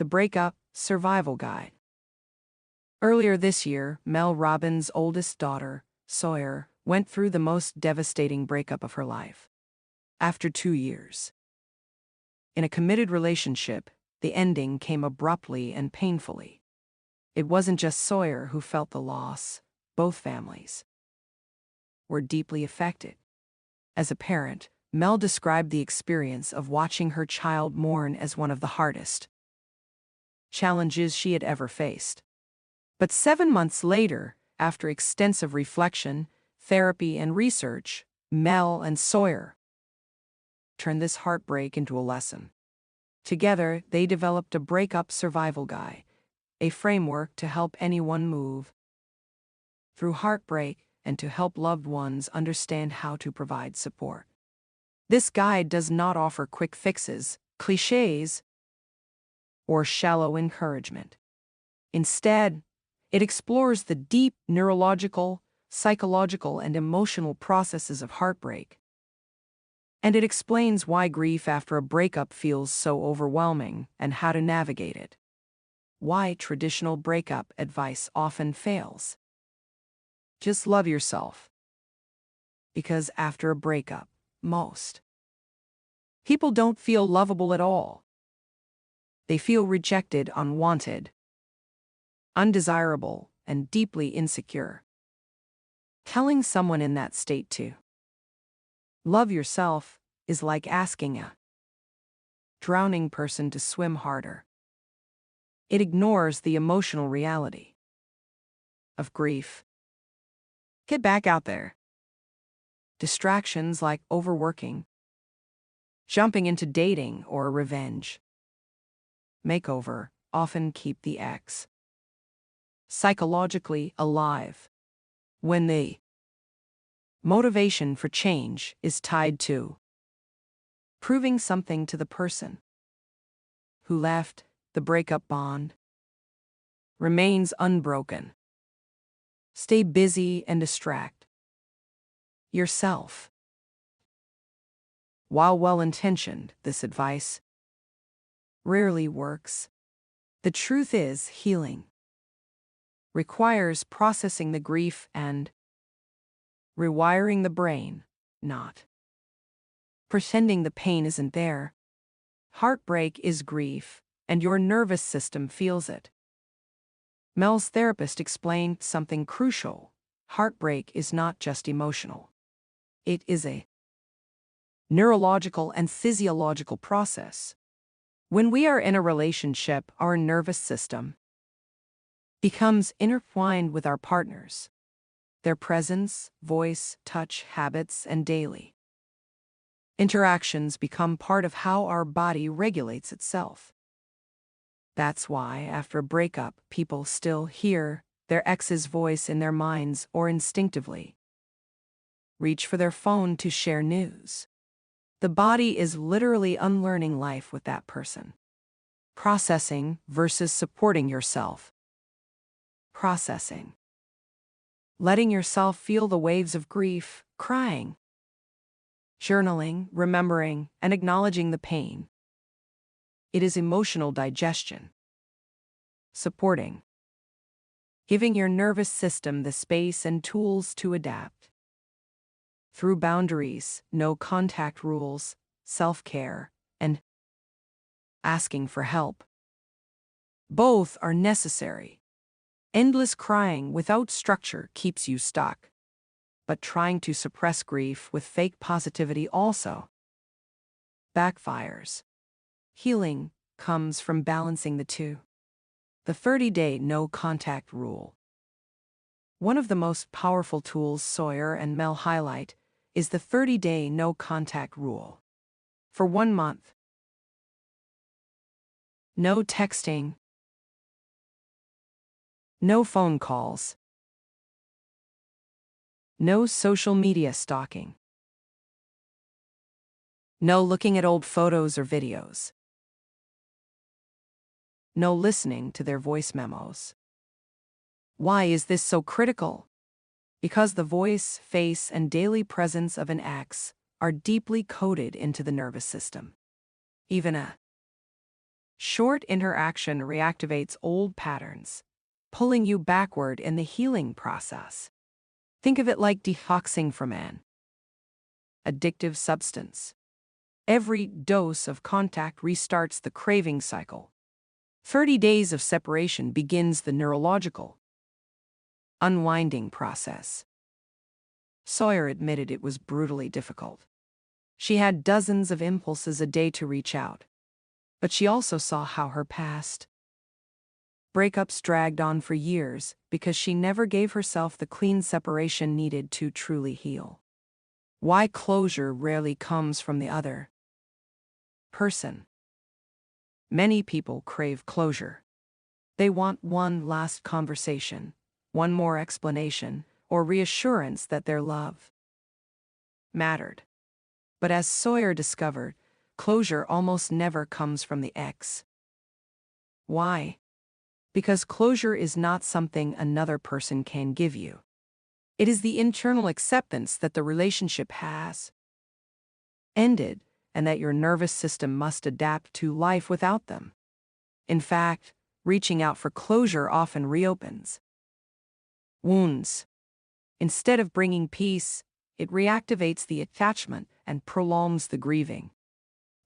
The Breakup Survival Guide. Earlier this year, Mel Robbins' oldest daughter, Sawyer, went through the most devastating breakup of her life. After 2 years. In a committed relationship, the ending came abruptly and painfully. It wasn't just Sawyer who felt the loss, both families were deeply affected. As a parent, Mel described the experience of watching her child mourn as one of the hardest challenges she had ever faced. But 7 months later, after extensive reflection, therapy, and research, Mel and Sawyer turned this heartbreak into a lesson. Together, they developed a breakup survival guide, a framework to help anyone move through heartbreak and to help loved ones understand how to provide support. This guide does not offer quick fixes, cliches, or shallow encouragement. Instead, it explores the deep neurological, psychological, and emotional processes of heartbreak. And it explains why grief after a breakup feels so overwhelming and how to navigate it. Why traditional breakup advice often fails. Just love yourself. Because after a breakup, most people don't feel lovable at all. They feel rejected, unwanted, undesirable, and deeply insecure. Telling someone in that state to love yourself is like asking a drowning person to swim harder. It ignores the emotional reality of grief. Get back out there. Distractions like overworking, jumping into dating, or revenge makeover often keep the ex psychologically alive. When the motivation for change is tied to proving something to the person who left, the breakup bond remains unbroken. Stay busy and distract yourself. While well-intentioned, this advice rarely works. The truth is, healing requires processing the grief and rewiring the brain, not pretending the pain isn't there. Heartbreak is grief, and your nervous system feels it. Mel's therapist explained something crucial. Heartbreak is not just emotional. It is a neurological and physiological process. When we are in a relationship, our nervous system becomes intertwined with our partners. Their presence, voice, touch, habits, and daily interactions become part of how our body regulates itself. That's why, after a breakup, people still hear their ex's voice in their minds or instinctively reach for their phone to share news. The body is literally unlearning life with that person. Processing versus supporting yourself. Processing. Letting yourself feel the waves of grief, crying, journaling, remembering, and acknowledging the pain. It is emotional digestion. Supporting. Giving your nervous system the space and tools to adapt. Through boundaries, no contact rules, self-care, and asking for help. Both are necessary. Endless crying without structure keeps you stuck. But trying to suppress grief with fake positivity also backfires. Healing comes from balancing the two. The 30-day no-contact rule. One of the most powerful tools Sawyer and Mel highlight is the 30-day no-contact rule. For 1 month, no texting, no phone calls, no social media stalking, no looking at old photos or videos, no listening to their voice memos. Why is this so critical? Because the voice, face, and daily presence of an ex are deeply coded into the nervous system. Even a Short interaction reactivates old patterns, pulling you backward in the healing process. Think of it like detoxing from an addictive substance. Every dose of contact restarts the craving cycle. 30 days of separation begins the neurological unwinding process. Sawyer admitted it was brutally difficult. She had dozens of impulses a day to reach out, but she also saw how her past breakups dragged on for years because she never gave herself the clean separation needed to truly heal. Why closure rarely comes from the other person. Many people crave closure. They want one last conversation, one more explanation, or reassurance that their love mattered. But as Sawyer discovered, closure almost never comes from the ex. Why? Because closure is not something another person can give you. It is the internal acceptance that the relationship has ended and that your nervous system must adapt to life without them. In fact, reaching out for closure often reopens wounds. Instead of bringing peace, it reactivates the attachment and prolongs the grieving.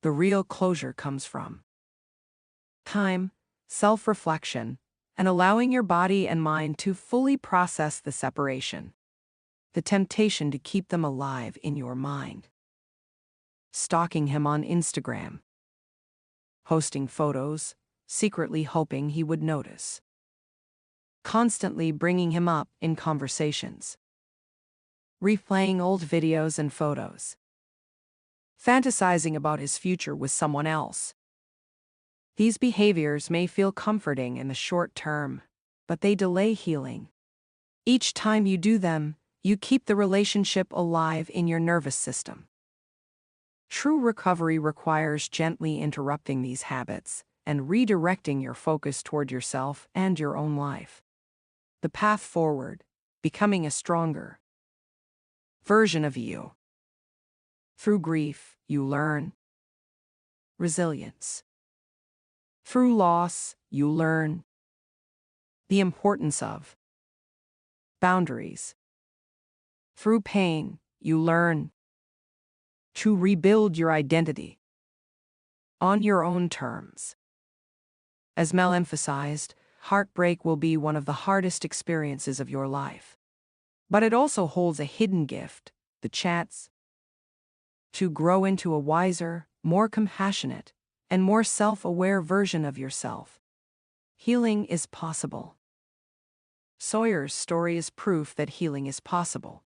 The real closure comes from time, self-reflection, and allowing your body and mind to fully process the separation. The temptation to keep them alive in your mind. Stalking him on Instagram. Posting photos, secretly hoping he would notice. Constantly bringing him up in conversations. Replaying old videos and photos. Fantasizing about his future with someone else. These behaviors may feel comforting in the short term, but they delay healing. Each time you do them, you keep the relationship alive in your nervous system. True recovery requires gently interrupting these habits and redirecting your focus toward yourself and your own life. The path forward, becoming a stronger version of you. Through grief, you learn resilience. Through loss, you learn the importance of boundaries. Through pain, you learn to rebuild your identity on your own terms. As Mel emphasized, heartbreak will be one of the hardest experiences of your life. But it also holds a hidden gift, the chance to grow into a wiser, more compassionate, and more self-aware version of yourself. Healing is possible. Sawyer's story is proof that healing is possible.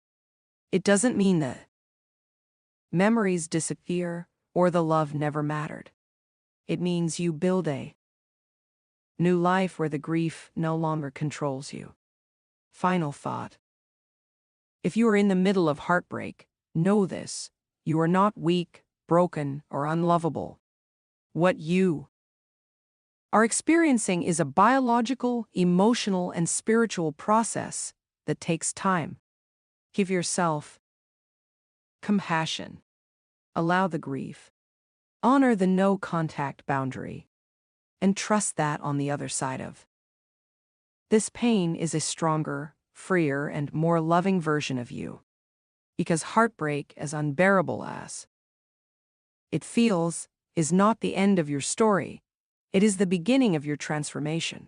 It doesn't mean that memories disappear or the love never mattered. It means you build a new life where the grief no longer controls you. Final thought. If you are in the middle of heartbreak, know this: you are not weak, broken, or unlovable. What you are experiencing is a biological, emotional, and spiritual process that takes time. Give yourself compassion. Allow the grief. Honor the no-contact boundary. And trust that on the other side of this pain is a stronger, freer, and more loving version of you. Because heartbreak, as unbearable as it feels, is not the end of your story. It is the beginning of your transformation.